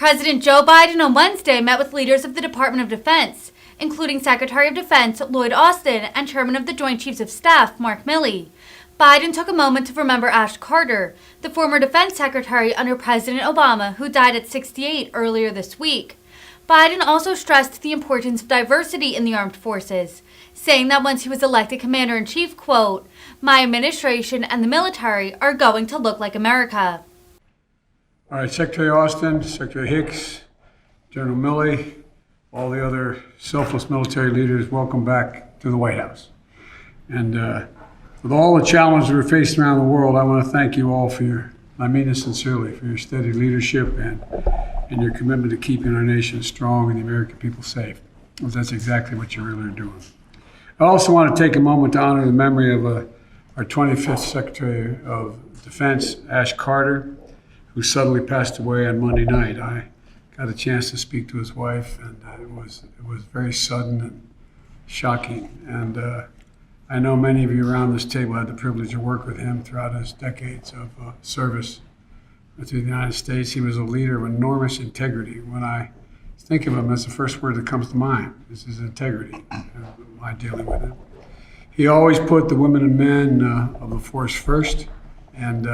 President Joe Biden on Wednesday met with leaders of the Department of Defense, including Secretary of Defense Lloyd Austin and Chairman of the Joint Chiefs of Staff Mark Milley. Biden took a moment to remember Ash Carter, the former defense secretary under President Obama, who died at 68 earlier this week. Biden also stressed the importance of diversity in the armed forces, saying that once he was elected commander-in-chief, quote, "My administration and the military are going to look like America." All right, Secretary Austin, Secretary Hicks, General Milley, all the other selfless military leaders, welcome back to the White House. And with all the challenges we're facing around the world, I want to thank you all I mean this sincerely, for your steady leadership and your commitment to keeping our nation strong and the American people safe. Because that's exactly what you really are doing. I also want to take a moment to honor the memory of our 25th Secretary of Defense, Ash Carter, who suddenly passed away on Monday night. I got a chance to speak to his wife, and it was very sudden and shocking. And I know many of you around this table had the privilege to work with him throughout his decades of service to the United States. He was a leader of enormous integrity. When I think of him, that's the first word that comes to mind, is his integrity, my dealing with him. He always put the women and men of the force first, and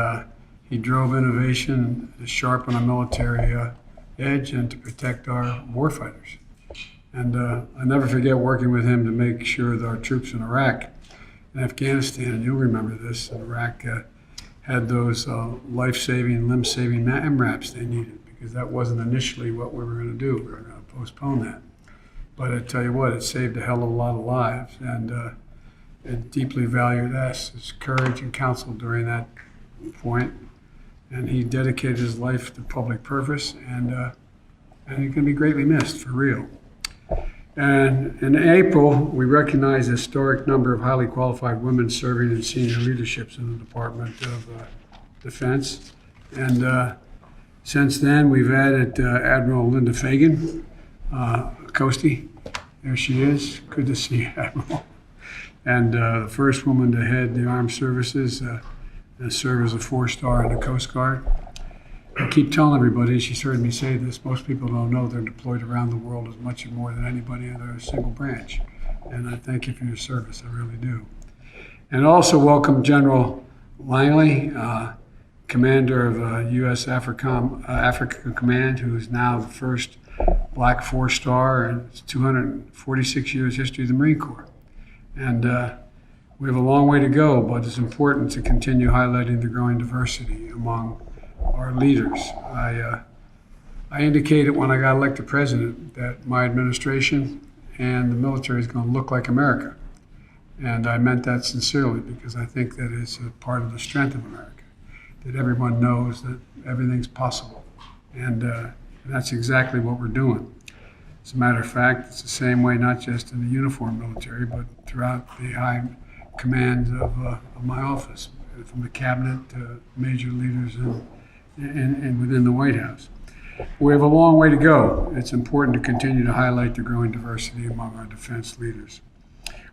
he drove innovation to sharpen our military edge and to protect our warfighters. And I never forget working with him to make sure that our troops in Iraq and Afghanistan, and you'll remember this, in Iraq had those life-saving, limb-saving MRAPs they needed, because that wasn't initially what we were going to do. We were going to postpone that. But I tell you what, it saved a hell of a lot of lives, and it deeply valued us, his courage and counsel during that point. And he dedicated his life to public purpose, and he's going to be greatly missed, for real. And in April, we recognized a historic number of highly qualified women serving in senior leaderships in the Department of Defense. And since then, we've added Admiral Linda Fagan, Coastie. There she is. Good to see you, Admiral. And the first woman to head the armed services, and serve as a 4-star in the Coast Guard. I keep telling everybody, she's heard me say this, most people don't know they're deployed around the world as much or more than anybody in their single branch. And I thank you for your service, I really do. And also welcome General Langley, commander of U.S. Africa Command, who is now the first black 4-star in 246 years history of the Marine Corps. And we have a long way to go, but it's important to continue highlighting the growing diversity among our leaders. I indicated when I got elected president that my administration and the military is going to look like America. And I meant that sincerely, because I think that it's a part of the strength of America, that everyone knows that everything's possible. And that's exactly what we're doing. As a matter of fact, it's the same way, not just in the uniformed military, but throughout the high command of my office, from the cabinet to major leaders and within the White House. We have a long way to go. It's important to continue to highlight the growing diversity among our defense leaders.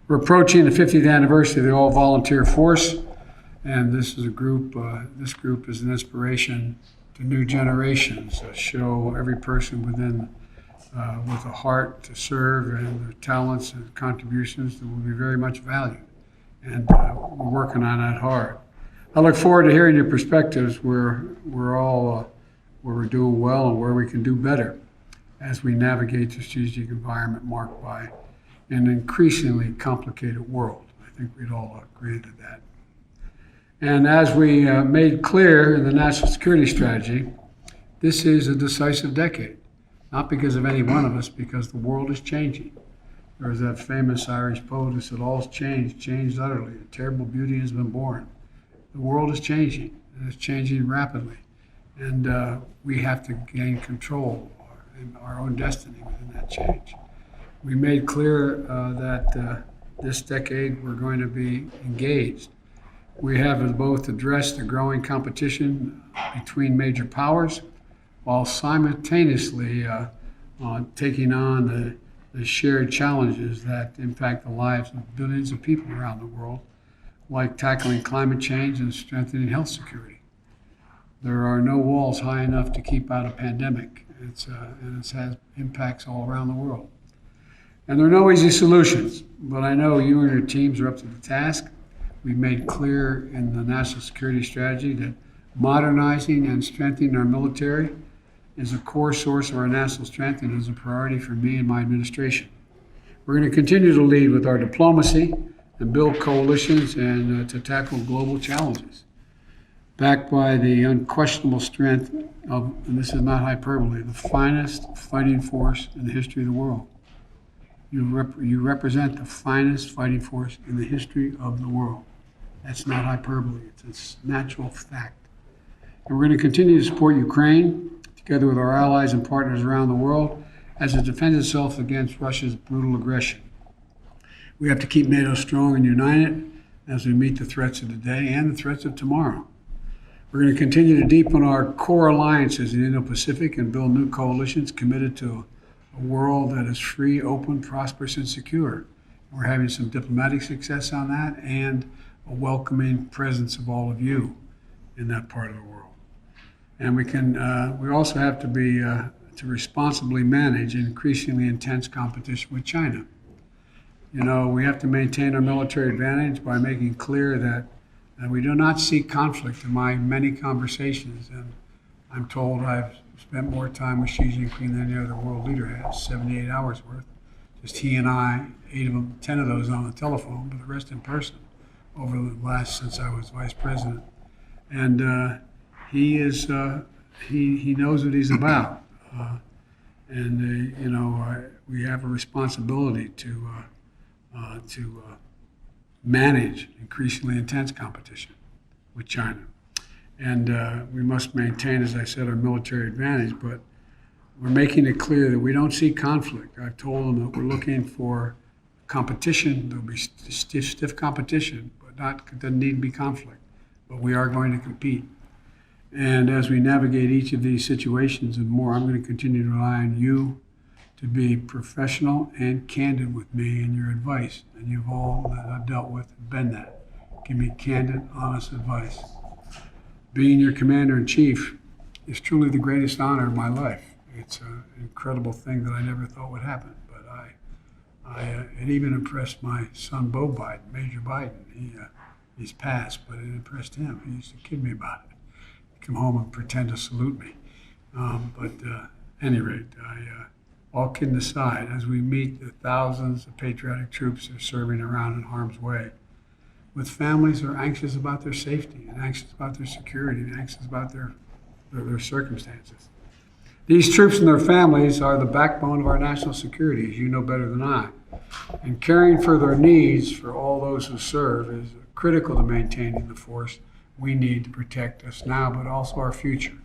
We're approaching the 50th anniversary of the all-volunteer force, and this is a group. This group is an inspiration to new generations. Show every person within with a heart to serve, and their talents and contributions that will be very much valued. And we're working on that hard. I look forward to hearing your perspectives where we're doing well and where we can do better as we navigate the strategic environment marked by an increasingly complicated world. I think we'd all agree to that. And as we made clear in the National Security Strategy, this is a decisive decade, not because of any one of us, because the world is changing. There's that famous Irish poet who said, "All's changed utterly. A terrible beauty has been born." The world is changing, and it's changing rapidly. And we have to gain control in our own destiny within that change. We made clear that this decade we're going to be engaged. We have both addressed the growing competition between major powers while simultaneously taking on the shared challenges that impact the lives of billions of people around the world, like tackling climate change and strengthening health security. There are no walls high enough to keep out a pandemic, and it has impacts all around the world. And there are no easy solutions, but I know you and your teams are up to the task. We've made clear in the national security strategy that modernizing and strengthening our military is a core source of our national strength and is a priority for me and my administration. We're going to continue to lead with our diplomacy and build coalitions and to tackle global challenges, backed by the unquestionable strength of, and this is not hyperbole, the finest fighting force in the history of the world. You represent the finest fighting force in the history of the world. That's not hyperbole, it's a natural fact. And we're going to continue to support Ukraine, together with our allies and partners around the world, as it defends itself against Russia's brutal aggression. We have to keep NATO strong and united as we meet the threats of today and the threats of tomorrow. We're going to continue to deepen our core alliances in the Indo-Pacific and build new coalitions committed to a world that is free, open, prosperous, and secure. We're having some diplomatic success on that and a welcoming presence of all of you in that part of the world. And we also have to be to responsibly manage increasingly intense competition with China. You know, we have to maintain our military advantage by making clear that we do not seek conflict. In my many conversations, and I'm told I've spent more time with Xi Jinping than any other world leader has, 78 hours worth. Just he and I, 10 of those on the telephone, but the rest in person over the last, since I was vice president. And he knows what he's about. We have a responsibility to manage increasingly intense competition with China. And we must maintain, as I said, our military advantage, but we're making it clear that we don't see conflict. I've told them that we're looking for competition. There'll be stiff competition, but it doesn't need to be conflict. But we are going to compete. And as we navigate each of these situations and more, I'm going to continue to rely on you to be professional and candid with me in your advice. And you've all that I've dealt with have been that. Give me candid, honest advice. Being your commander-in-chief is truly the greatest honor of my life. It's an incredible thing that I never thought would happen. But it even impressed my son, Beau Biden, Major Biden. He's passed, but it impressed him. He used to kid me about it. He'd come home and pretend to salute me. At any rate, all kidding aside, as we meet the thousands of patriotic troops that are serving around in harm's way, with families who are anxious about their safety and anxious about their security and anxious about their circumstances. These troops and their families are the backbone of our national security, as you know better than I. And caring for their needs for all those who serve is critical to maintaining the force we need to protect us now, but also our future.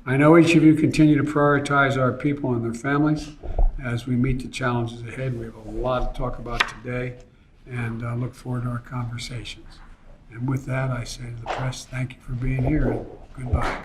I know each of you continue to prioritize our people and their families as we meet the challenges ahead. We have a lot to talk about today, and I look forward to our conversations. And with that, I say to the press, thank you for being here, and goodbye.